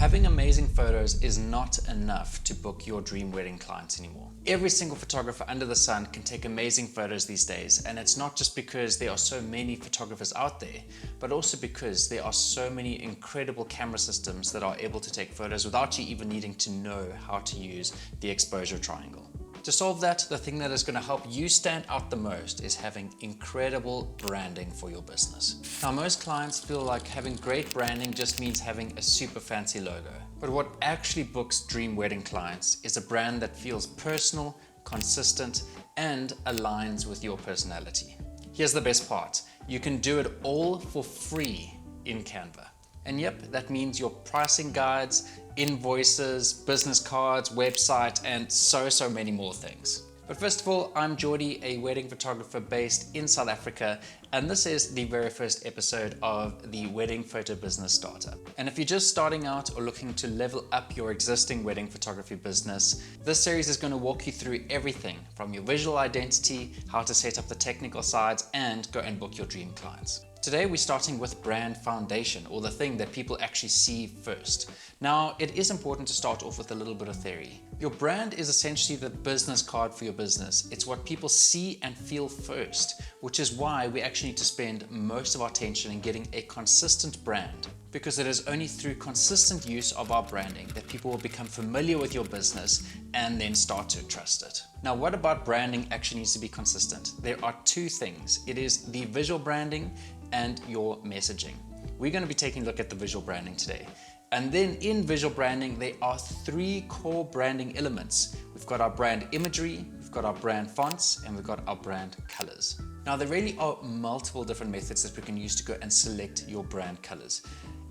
Having amazing photos is not enough to book your dream wedding clients anymore. Every single photographer under the sun can take amazing photos these days, and it's not just because there are so many photographers out there, but also because there are so many incredible camera systems that are able to take photos without you even needing to know how to use the exposure triangle. To solve that, the thing that is going to help you stand out the most is having incredible branding for your business. Now, most clients feel like having great branding just means having a super fancy logo. But what actually books dream wedding clients is a brand that feels personal, consistent, and aligns with your personality. Here's the best part. You can do it all for free in Canva. And yep, that means your pricing guides, invoices, business cards, website, and so many more things. But first of all, I'm Jordie, a wedding photographer based in South Africa, and this is the very first episode of the Wedding Photo Business Starter. And if you're just starting out or looking to level up your existing wedding photography business, this series is going to walk you through everything from your visual identity, how to set up the technical sides, and go and book your dream clients. Today we're starting with brand foundation, or the thing that people actually see first. Now, it is important to start off with a little bit of theory. Your brand is essentially the business card for your business. It's what people see and feel first, which is why we actually need to spend most of our attention in getting a consistent brand, because it is only through consistent use of our branding that people will become familiar with your business and then start to trust it. Now, what about branding actually needs to be consistent? There are two things. It is the visual branding and your messaging. We're going to be taking a look at the visual branding today. And then in visual branding, there are three core branding elements. We've got our brand imagery, we've got our brand fonts, and we've got our brand colors. Now, there really are multiple different methods that we can use to go and select your brand colors.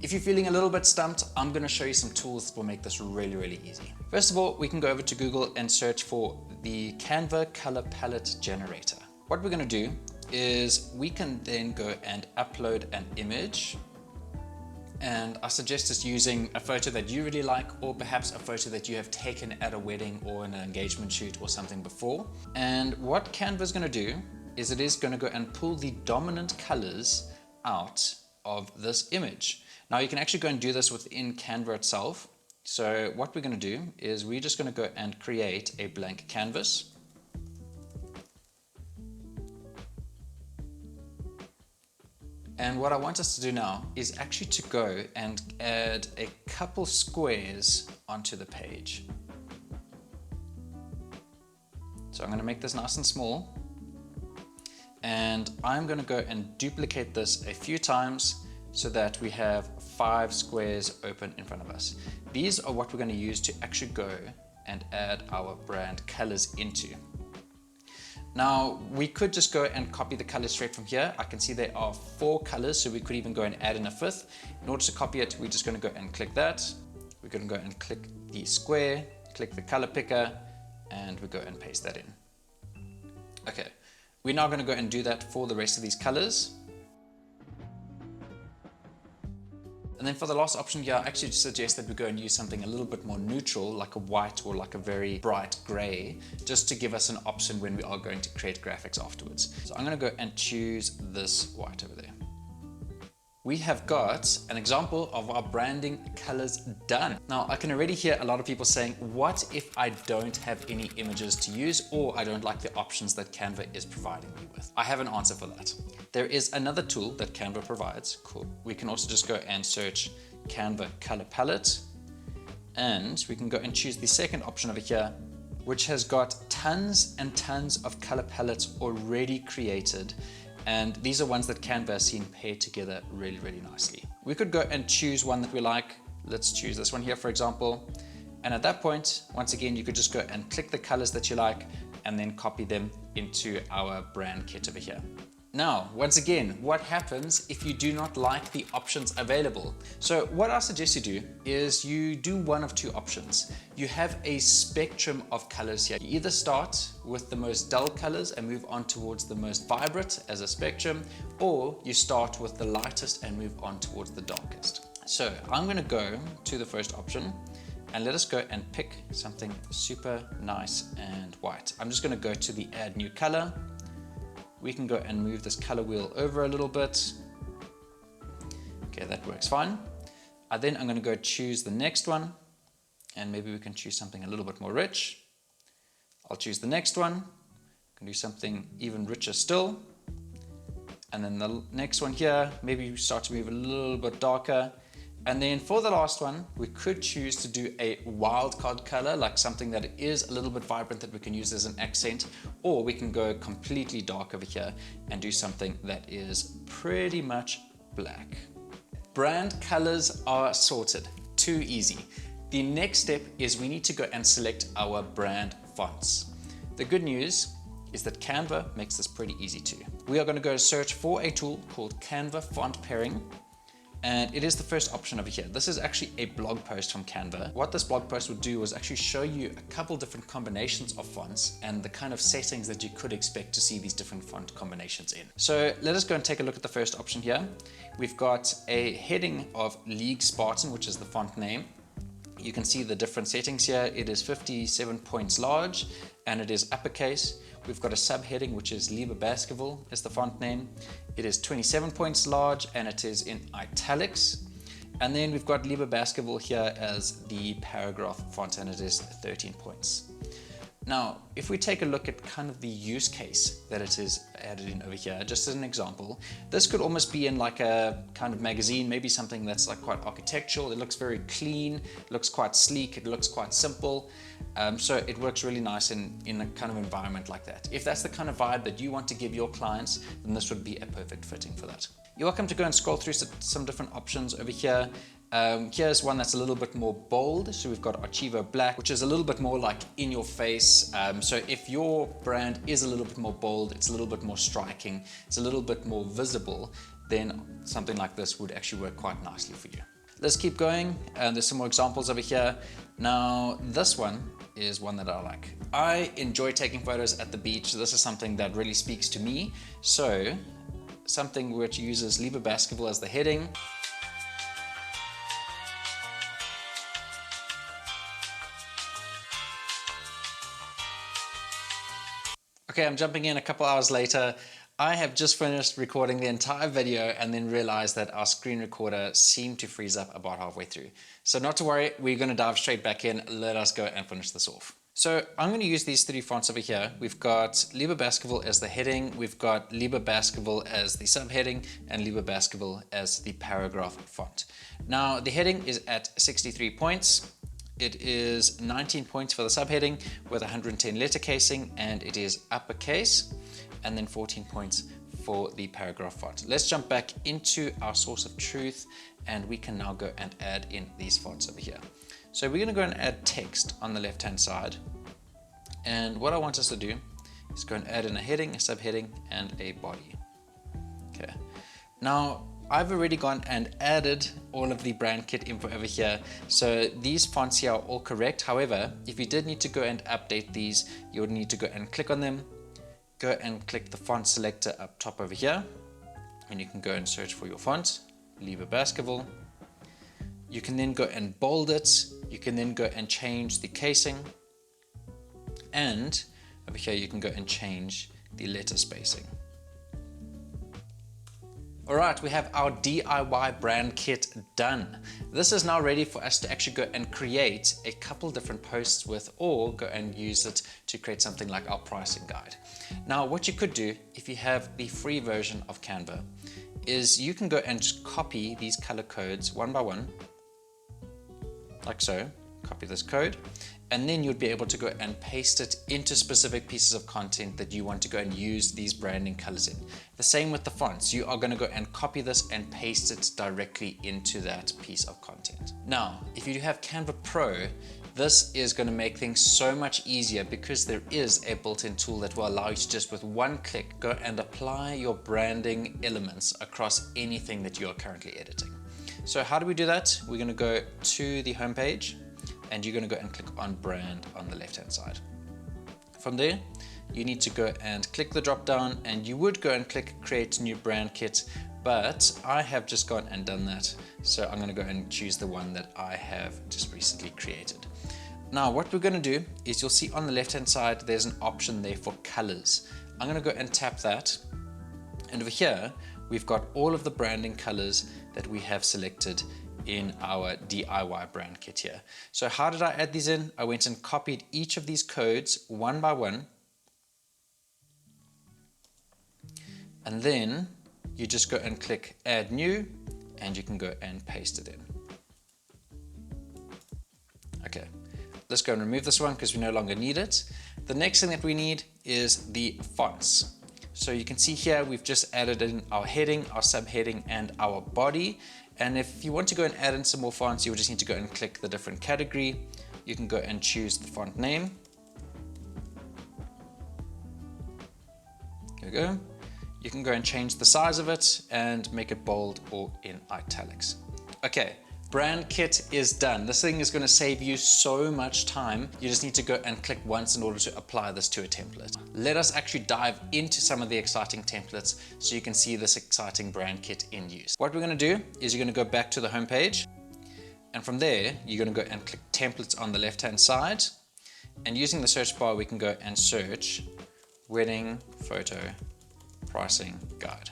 If you're feeling a little bit stumped, I'm going to show you some tools that will make this really easy. First of all, we can go over to Google and search for the Canva color palette generator. What we're going to do is we can then go and upload an image, and I suggest just using a photo that you really like, or perhaps a photo that you have taken at a wedding or an engagement shoot or something before. And what Canva is going to do is it is going to go and pull the dominant colors out of this image. Now, you can actually go and do this within Canva itself. So what we're going to do is we're just going to go and create a blank canvas. And what I want us to do now is actually to go and add a couple squares onto the page. So I'm going to make this nice and small, and I'm going to go and duplicate this a few times so that we have 5 squares open in front of us. These are what we're going to use to actually go and add our brand colors into. Now, we could just go and copy the colors straight from here. I can see there are 4 colors, so we could even go and add in a 5th. In order to copy it, we're just going to go and click that. We're going to go and click the square, click the color picker, and we go and paste that in. Okay, we're now going to go and do that for the rest of these colors. And then for the last option here, I actually suggest that we go and use something a little bit more neutral, like a white or like a very bright gray, just to give us an option when we are going to create graphics afterwards. So I'm going to go and choose this white over there. We have got an example of our branding colors done. Now, I can already hear a lot of people saying, what if I don't have any images to use, or I don't like the options that Canva is providing me with? I have an answer for that. There is another tool that Canva provides. Cool. We can also just go and search Canva color palette, and we can go and choose the second option over here, which has got tons and tons of color palettes already created. And these are ones that Canva has seen paired together really nicely. We could go and choose one that we like. Let's choose this one here, for example. And at that point, once again, you could just go and click the colors that you like and then copy them into our brand kit over here. Now, once again, what happens if you do not like the options available? So what I suggest you do is you do one of two options. You have a spectrum of colors here. You either start with the most dull colors and move on towards the most vibrant as a spectrum, or you start with the lightest and move on towards the darkest. So I'm going to go to the first option, and let us go and pick something super nice and white. I'm just going to go to the add new color. We can go and move this color wheel over a little bit. Okay, that works fine. Then I'm going to go choose the next one, and maybe we can choose something a little bit more rich. I'll choose the next one. I can do something even richer still. And then the next one here, maybe you start to move a little bit darker. And then for the last one, we could choose to do a wildcard color, like something that is a little bit vibrant that we can use as an accent, or we can go completely dark over here and do something that is pretty much black. Brand colors are sorted. Too easy. The next step is we need to go and select our brand fonts. The good news is that Canva makes this pretty easy too. We are going to go search for a tool called Canva Font Pairing, and it is the first option over here. This is actually a blog post from Canva. What this blog post would do was actually show you a couple different combinations of fonts and the kind of settings that you could expect to see these different font combinations in. So let us go and take a look at the first option here. We've got a heading of League Spartan, which is the font name. You can see the different settings here. It is 57 points large and it is uppercase. We've got a subheading, which is Lieber Basketball is the font name. It is 27 points large and it is in italics. And then we've got Lieber Basketball here as the paragraph font, and it is 13 points. Now, if we take a look at kind of the use case that it is added in over here, just as an example, this could almost be in like a kind of magazine, maybe something that's like quite architectural. It looks very clean, it looks quite sleek, it looks quite simple. So it works really nice in a kind of environment like that. If that's the kind of vibe that you want to give your clients, then this would be a perfect fitting for that. You're welcome to go and scroll through some different options over here. Here's one that's a little bit more bold. So we've got Archivo Black, which is a little bit more like in your face. So if your brand is a little bit more bold, it's a little bit more striking, it's a little bit more visible, then something like this would actually work quite nicely for you. Let's keep going. There's some more examples over here. Now, this one is one that I like. I enjoy taking photos at the beach. This is something that really speaks to me. So something which uses Lieber Basketball as the heading. Okay, I'm jumping in a couple hours later. I have just finished recording the entire video and then realized that our screen recorder seemed to freeze up about halfway through. So not to worry, we're going to dive straight back in. Let us go and finish this off. So I'm going to use these three fonts over here. We've got Lieber Basketball as the heading, we've got Lieber Basketball as the subheading, and Lieber Basketball as the paragraph font. Now the heading is at 63 points. It is 19 points for the subheading with 110 letter casing, and it is uppercase, and then 14 points for the paragraph font. Let's jump back into our source of truth, and we can now go and add in these fonts over here. So we're going to go and add text on the left hand side, and what I want us to do is go and add in a heading, a subheading, and a body. Okay, now I've already gone and added all of the brand kit info over here. So these fonts here are all correct. However, if you did need to go and update these, you would need to go and click on them, go and click the font selector up top over here, and you can go and search for your font, Lieber Basketball. You can then go and bold it. You can then go and change the casing. And over here, you can go and change the letter spacing. All right, we have our DIY brand kit done. This is now ready for us to actually go and create a couple different posts with, or go and use it to create something like our pricing guide. Now, what you could do if you have the free version of Canva is you can go and just copy these color codes one by one, like so. Copy this code, and then you'd be able to go and paste it into specific pieces of content that you want to go and use these branding colors in. The same with the fonts. You are going to go and copy this and paste it directly into that piece of content. Now, if you do have Canva Pro, this is going to make things so much easier because there is a built-in tool that will allow you to just with one click go and apply your branding elements across anything that you are currently editing. So how do we do that? We're going to go to the home page, and you're going to go and click on brand on the left hand side. From there, you need to go and click the drop down, and you would go and click create new brand kit, but I have just gone and done that. So I'm going to go and choose the one that I have just recently created. Now what we're going to do is you'll see on the left hand side, there's an option there for colors. I'm going to go and tap that. And over here, we've got all of the branding colors that we have selected in our DIY brand kit here. So how did I add these in? I went and copied each of these codes one by one. And then you just go and click add new, and you can go and paste it in. Okay, let's go and remove this one because we no longer need it. The next thing that we need is the fonts. So you can see here we've just added in our heading, our subheading, and our body. And if you want to go and add in some more fonts, you will just need to go and click the different category. You can go and choose the font name. There we go. You can go and change the size of it and make it bold or in italics. Okay, brand kit is done. This thing is going to save you so much time. You just need to go and click once in order to apply this to a template. Let us actually dive into some of the exciting templates so you can see this exciting brand kit in use. What we're going to do is you're going to go back to the home page, and from there you're going to go and click templates on the left hand side, and using the search bar we can go and search wedding photo pricing guide.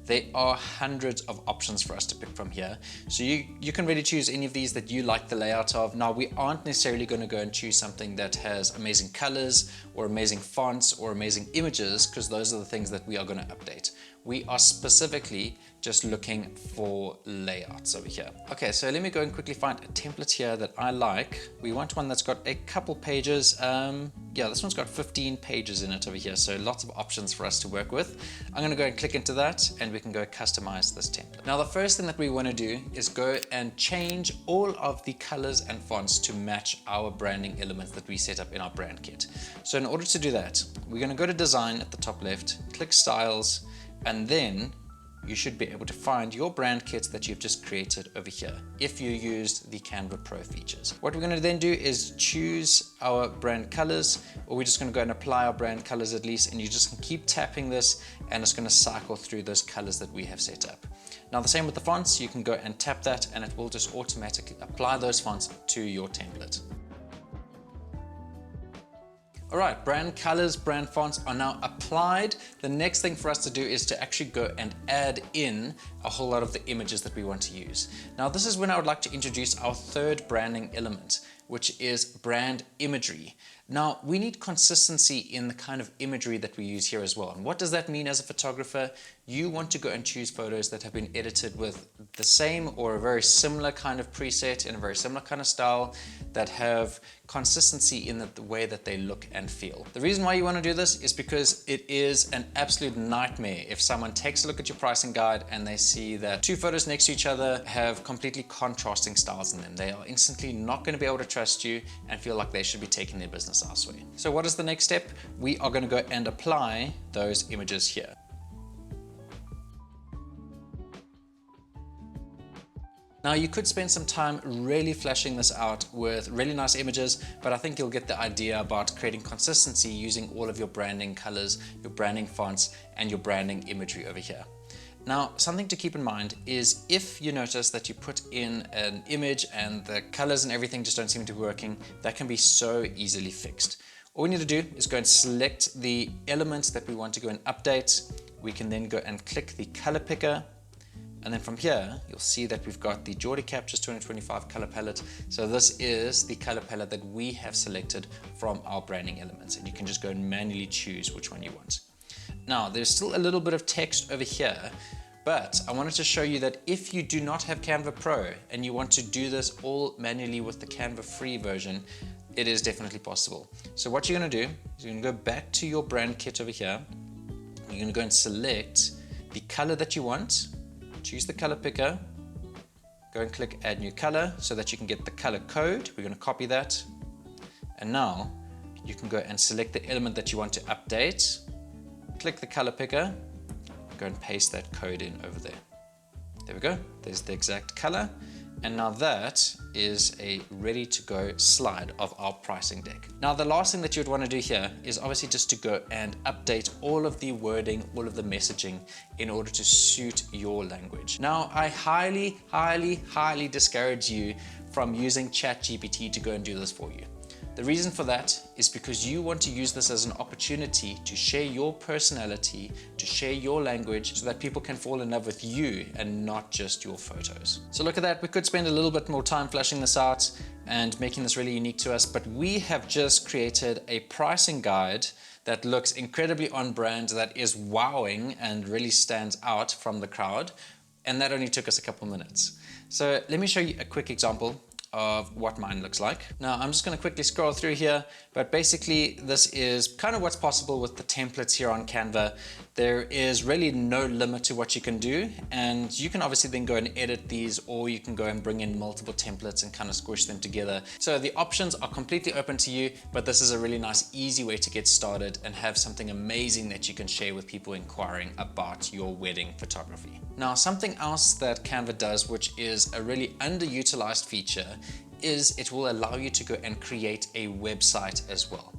There are hundreds of options for us to pick from here. So you can really choose any of these that you like the layout of. Now, we aren't necessarily going to go and choose something that has amazing colors or amazing fonts or amazing images, because those are the things that we are going to update. We are specifically just looking for layouts over here. Okay, so let me go and quickly find a template here that I like. We want one that's got a couple pages. Yeah, this one's got 15 pages in it over here, so lots of options for us to work with. I'm going to go and click into that, and we can go customize this template. Now, the first thing that we want to do is go and change all of the colors and fonts to match our branding elements that we set up in our brand kit. So in order to do that, we're going to go to design at the top left, click styles, and then you should be able to find your brand kit that you've just created over here if you used the Canva Pro features. What we're going to then do is choose our brand colors, or we're just going to go and apply our brand colors at least, and you just can keep tapping this and it's going to cycle through those colors that we have set up. Now, the same with the fonts. You can go and tap that and it will just automatically apply those fonts to your template. All right, brand colors, brand fonts are now applied. The next thing for us to do is to actually go and add in a whole lot of the images that we want to use. Now, this is when I would like to introduce our third branding element, which is brand imagery. Now, we need consistency in the kind of imagery that we use here as well. And what does that mean as a photographer? You want to go and choose photos that have been edited with the same or a very similar kind of preset in a very similar kind of style, that have consistency in the way that they look and feel. The reason why you want to do this is because it is an absolute nightmare if someone takes a look at your pricing guide and they see that two photos next to each other have completely contrasting styles in them. They are instantly not going to be able to trust you and feel like they should be taking their business elsewhere. So what is the next step? We are going to go and apply those images here. Now, you could spend some time really fleshing this out with really nice images, but I think you'll get the idea about creating consistency using all of your branding colors, your branding fonts, and your branding imagery over here. Now, something to keep in mind is if you notice that you put in an image and the colors and everything just don't seem to be working, that can be so easily fixed. All we need to do is go and select the elements that we want to go and update. We can then go and click the color picker. And then from here, you'll see that we've got the Jordie Captures 2025 color palette. So this is the color palette that we have selected from our branding elements. And you can just go and manually choose which one you want. Now, there's still a little bit of text over here, but I wanted to show you that if you do not have Canva Pro and you want to do this all manually with the Canva free version, it is definitely possible. So what you're gonna do is you're gonna go back to your brand kit over here. You're gonna go and select the color that you want. Choose the color picker, go and click add new color so that you can get the color code. We're going to copy that. And now you can go and select the element that you want to update, click the color picker, go and paste that code in over there. There we go. There's the exact color. And now that is a ready to go slide of our pricing deck. Now, the last thing that you would want to do here is obviously just to go and update all of the wording, all of the messaging in order to suit your language. Now, I highly discourage you from using ChatGPT to go and do this for you. The reason for that is because you want to use this as an opportunity to share your personality, to share your language, so that people can fall in love with you and not just your photos. So look at that, we could spend a little bit more time fleshing this out and making this really unique to us, but we have just created a pricing guide that looks incredibly on brand, that is wowing and really stands out from the crowd, and that only took us a couple minutes. So let me show you a quick example of what mine looks like. Now I'm just going to quickly scroll through here, but basically this is kind of what's possible with the templates here on Canva. There is really no limit to what you can do, and you can obviously then go and edit these, or you can go and bring in multiple templates and kind of squish them together. So the options are completely open to you, but this is a really nice, easy way to get started and have something amazing that you can share with people inquiring about your wedding photography. Now, something else that Canva does, which is a really underutilized feature, is it will allow you to go and create a website as well.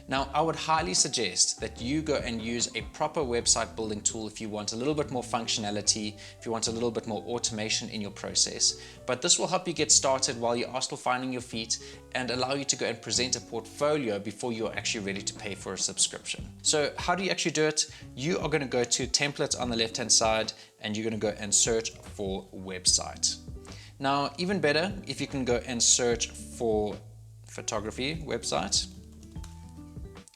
Now, I would highly suggest that you go and use a proper website building tool if you want a little bit more functionality, if you want a little bit more automation in your process. But this will help you get started while you are still finding your feet and allow you to go and present a portfolio before you're actually ready to pay for a subscription. So how do you actually do it? You are going to go to templates on the left-hand side, and you're going to go and search for website. Now, even better, if you can go and search for photography website,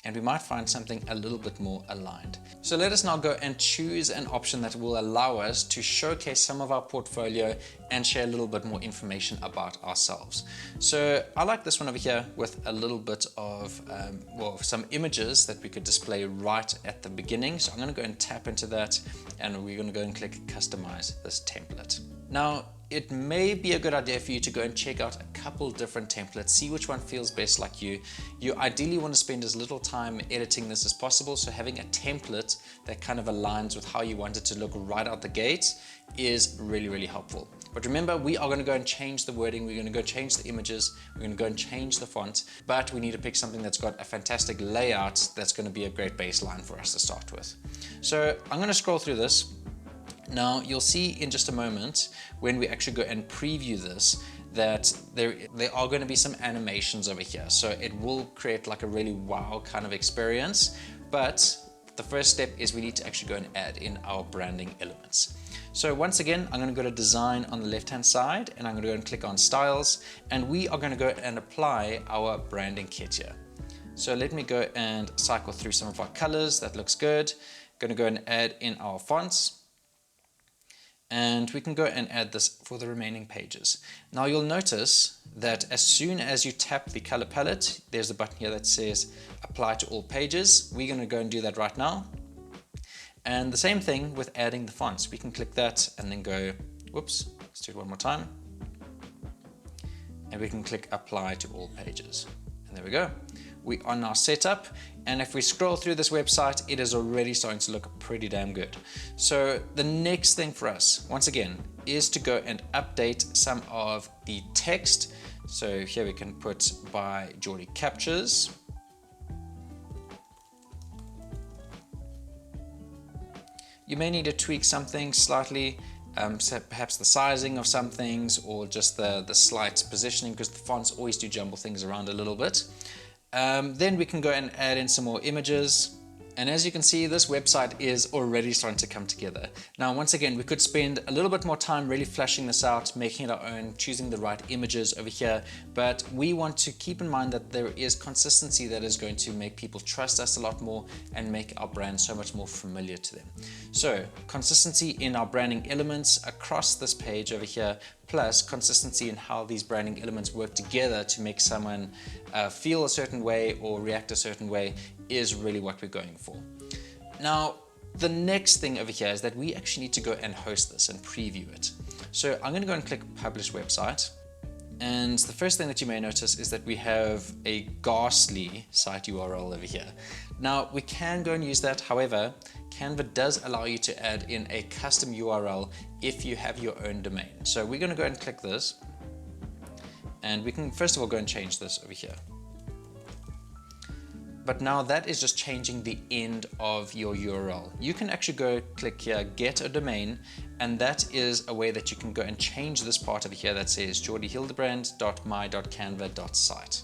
and we might find something a little bit more aligned. So let us now go and choose an option that will allow us to showcase some of our portfolio and share a little bit more information about ourselves. So I like this one over here with a little bit of, some images that we could display right at the beginning. So I'm gonna go and tap into that, and we're gonna go and click customize this template. Now, it may be a good idea for you to go and check out a couple different templates, see which one feels best like you. You ideally want to spend as little time editing this as possible, so having a template that kind of aligns with how you want it to look right out the gate is really, really helpful. But remember, we are going to go and change the wording, we're going to go change the images, we're going to go and change the font, but we need to pick something that's got a fantastic layout that's going to be a great baseline for us to start with. So I'm going to scroll through this. Now, you'll see in just a moment when we actually go and preview this that there are going to be some animations over here. So it will create like a really wow kind of experience. But the first step is we need to actually go and add in our branding elements. So once again, I'm going to go to design on the left-hand side, and I'm going to go and click on styles, and we are going to go and apply our branding kit here. So let me go and cycle through some of our colors. That looks good. Going to go and add in our fonts. And we can go and add this for the remaining pages. Now you'll notice that as soon as you tap the color palette, there's a button here that says apply to all pages. We're going to go and do that right now. And the same thing with adding the fonts. We can click that and then go, whoops, let's do it one more time. And we can click apply to all pages. And there we go. We are now set up, and if we scroll through this website, it is already starting to look pretty damn good. So the next thing for us, once again, is to go and update some of the text. So here we can put by Jordie Captures. You may need to tweak something slightly, so perhaps the sizing of some things, or just the slight positioning, because the fonts always do jumble things around a little bit. Then we can go and add in some more images. And as you can see, this website is already starting to come together. Now, once again, we could spend a little bit more time really fleshing this out, making it our own, choosing the right images over here. But we want to keep in mind that there is consistency that is going to make people trust us a lot more and make our brand so much more familiar to them. So consistency in our branding elements across this page over here, plus consistency in how these branding elements work together to make someone feel a certain way or react a certain way, is really what we're going for. Now, the next thing over here is that we actually need to go and host this and preview it. So I'm going to go and click publish website. And the first thing that you may notice is that we have a ghastly site URL over here. Now, we can go and use that. However, Canva does allow you to add in a custom URL if you have your own domain. So we're going to go and click this. And we can first of all go and change this over here. But now that is just changing the end of your URL. You can actually go click here, get a domain, and that is a way that you can go and change this part over here that says jordiehildebrand.my.canva.site.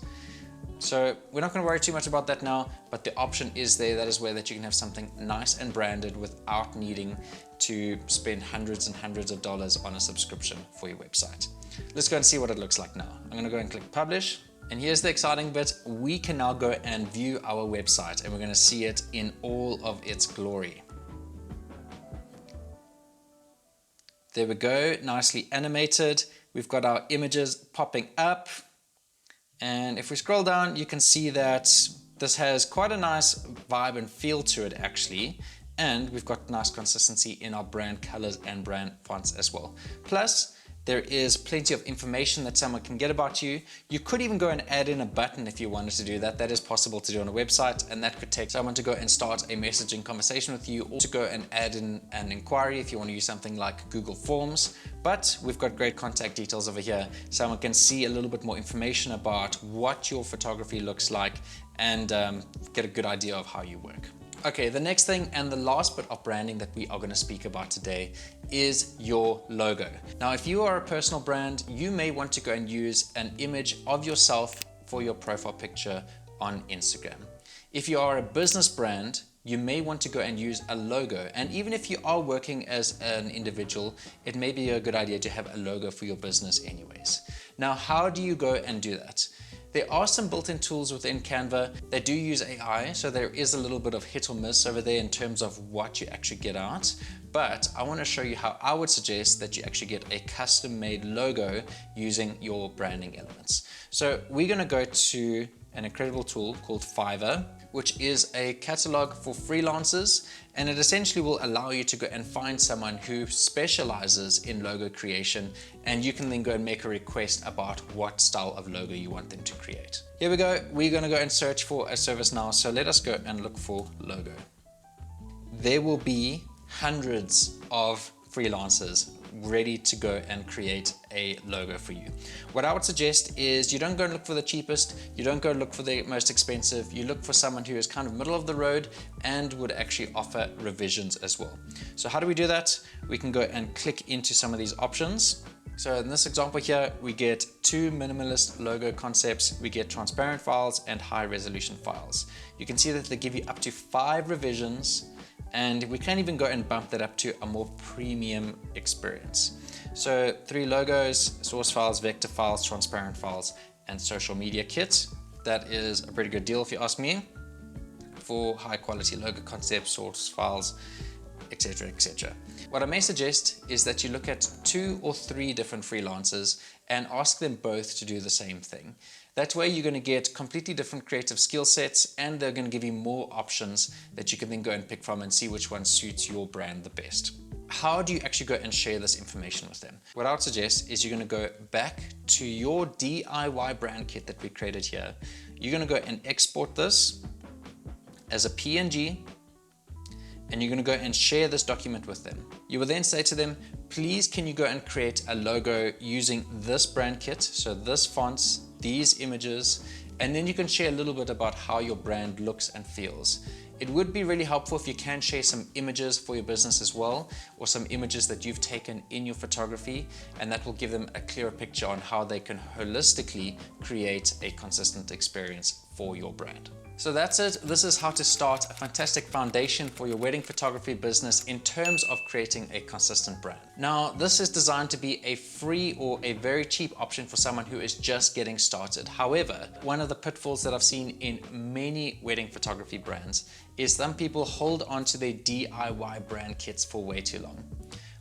So we're not going to worry too much about that now, but the option is there. That is where that you can have something nice and branded without needing to spend hundreds and hundreds of dollars on a subscription for your website. Let's go and see what it looks like now. I'm going to go and click publish. And here's the exciting bit. We can now go and view our website, and we're going to see it in all of its glory. There we go, nicely animated. We've got our images popping up. And if we scroll down, you can see that this has quite a nice vibe and feel to it actually. And we've got nice consistency in our brand colors and brand fonts as well. Plus, there is plenty of information that someone can get about you. You could even go and add in a button if you wanted to do that. That is possible to do on a website, and that could take someone to go and start a messaging conversation with you, or to go and add in an inquiry if you want to use something like Google Forms. But we've got great contact details over here. Someone can see a little bit more information about what your photography looks like and get a good idea of how you work. Okay, the next thing and the last bit of branding that we are going to speak about today is your logo. Now, if you are a personal brand, you may want to go and use an image of yourself for your profile picture on Instagram. If you are a business brand, you may want to go and use a logo. And even if you are working as an individual, it may be a good idea to have a logo for your business anyways. Now, how do you go and do that? There are some built-in tools within Canva. They do use AI, so there is a little bit of hit or miss over there in terms of what you actually get out. But I want to show you how I would suggest that you actually get a custom-made logo using your branding elements. So we're going to go to an incredible tool called Fiverr, which is a catalog for freelancers, and it essentially will allow you to go and find someone who specializes in logo creation, and you can then go and make a request about what style of logo you want them to create. Here we go. We're going to go and search for a service now, so let us go and look for logo. There will be hundreds of freelancers ready to go and create a logo for you. What I would suggest is you don't go and look for the cheapest, you don't go look for the most expensive, you look for someone who is kind of middle of the road and would actually offer revisions as well. So how do we do that? We can go and click into some of these options. So in this example here, we get 2 minimalist logo concepts, we get transparent files and high resolution files. You can see that they give you up to 5 revisions, and we can even go and bump that up to a more premium experience. So 3 logos, source files, vector files, transparent files, and social media kit. That is a pretty good deal if you ask me, for high quality logo concepts, source files, etc, etc. What I may suggest is that you look at 2 or 3 different freelancers and ask them both to do the same thing. That way you're going to get completely different creative skill sets, and they're going to give you more options that you can then go and pick from and see which one suits your brand the best. How do you actually go and share this information with them? What I would suggest is you're going to go back to your DIY brand kit that we created here. You're going to go and export this as a PNG, and you're going to go and share this document with them. You will then say to them, please can you go and create a logo using this brand kit, so this fonts, these images, and then you can share a little bit about how your brand looks and feels. It would be really helpful if you can share some images for your business as well, or some images that you've taken in your photography, and that will give them a clearer picture on how they can holistically create a consistent experience for your brand. So that's it. This is how to start a fantastic foundation for your wedding photography business in terms of creating a consistent brand. Now, this is designed to be a free or a very cheap option for someone who is just getting started. However, one of the pitfalls that I've seen in many wedding photography brands is some people hold on to their DIY brand kits for way too long.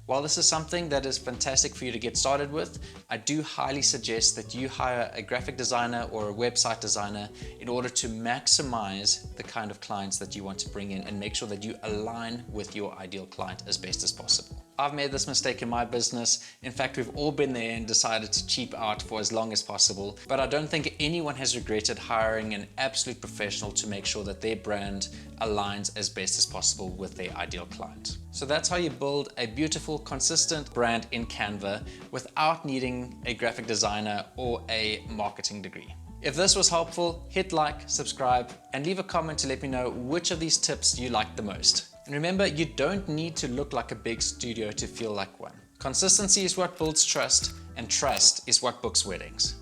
While this is something that is fantastic for you to get started with, I do highly suggest that you hire a graphic designer or a website designer in order to maximize the kind of clients that you want to bring in and make sure that you align with your ideal client as best as possible. I've made this mistake in my business. In fact, we've all been there and decided to cheap out for as long as possible, but I don't think anyone has regretted hiring an absolute professional to make sure that their brand aligns as best as possible with their ideal client. So that's how you build a beautiful, consistent brand in Canva without needing a graphic designer or a marketing degree. If this was helpful, hit like, subscribe, and leave a comment to let me know which of these tips you liked the most. And remember, you don't need to look like a big studio to feel like one. Consistency is what builds trust, and trust is what books weddings.